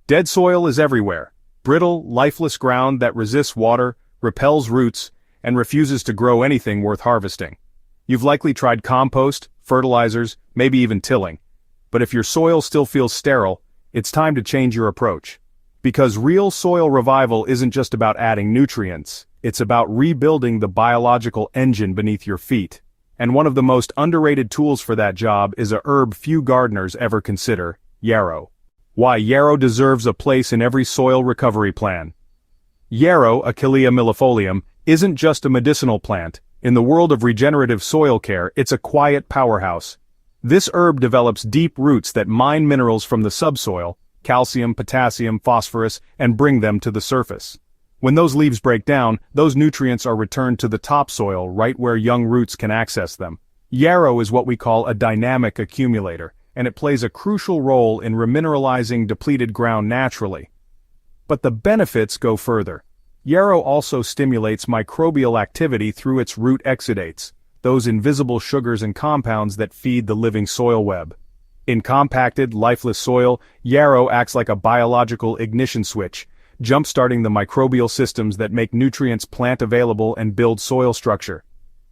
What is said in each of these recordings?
Dead soil is everywhere. Brittle, lifeless ground that resists water, repels roots, and refuses to grow anything worth harvesting. You've likely tried compost, fertilizers, maybe even tilling. But if your soil still feels sterile, it's time to change your approach. Because real soil revival isn't just about adding nutrients, it's about rebuilding the biological engine beneath your feet. And one of the most underrated tools for that job is a herb few gardeners ever consider: yarrow. Why yarrow deserves a place in every soil recovery plan. Yarrow, Achillea millefolium, isn't just a medicinal plant. In the world of regenerative soil care, it's a quiet powerhouse. This herb develops deep roots that mine minerals from the subsoil, calcium, potassium, phosphorus, and bring them to the surface. When those leaves break down, those nutrients are returned to the topsoil right where young roots can access them. Yarrow is what we call a dynamic accumulator, and it plays a crucial role in remineralizing depleted ground naturally. But the benefits go further. Yarrow also stimulates microbial activity through its root exudates, those invisible sugars and compounds that feed the living soil web. In compacted, lifeless soil, yarrow acts like a biological ignition switch, jump-starting the microbial systems that make nutrients plant available and build soil structure.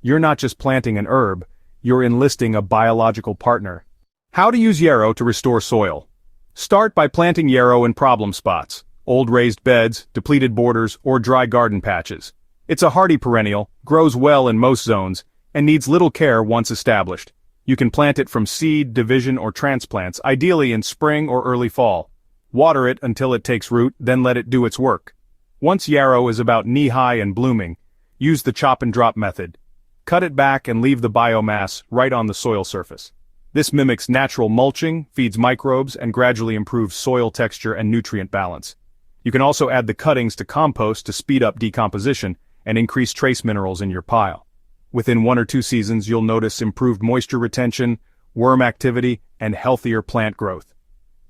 You're not just planting an herb, you're enlisting a biological partner. How to use yarrow to restore soil. Start by planting yarrow in problem spots: old raised beds, depleted borders, or dry garden patches. It's a hardy perennial, grows well in most zones, and needs little care once established. You can plant it from seed, division, or transplants, ideally in spring or early fall. Water it until it takes root, then let it do its work. Once yarrow is about knee-high and blooming, use the chop and drop method. Cut it back and leave the biomass right on the soil surface. This mimics natural mulching, feeds microbes, and gradually improves soil texture and nutrient balance. You can also add the cuttings to compost to speed up decomposition and increase trace minerals in your pile. Within 1 or 2 seasons, you'll notice improved moisture retention, worm activity, and healthier plant growth.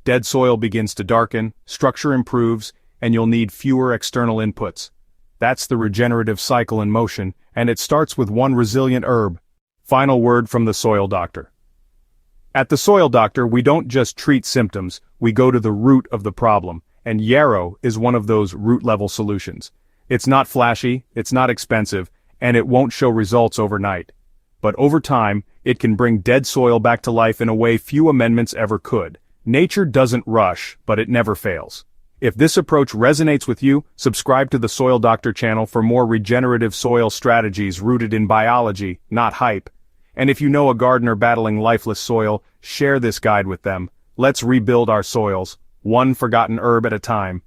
Dead soil begins to darken, structure improves, and you'll need fewer external inputs. That's the regenerative cycle in motion, and it starts with one resilient herb. Final word from the soil doctor. At the Soil Doctor, we don't just treat symptoms, we go to the root of the problem, and yarrow is one of those root-level solutions. It's not flashy, it's not expensive, and it won't show results overnight. But over time, it can bring dead soil back to life in a way few amendments ever could. Nature doesn't rush, but it never fails. If this approach resonates with you, subscribe to the Soil Doctor channel for more regenerative soil strategies rooted in biology, not hype. And if you know a gardener battling lifeless soil, share this guide with them. Let's rebuild our soils, one forgotten herb at a time.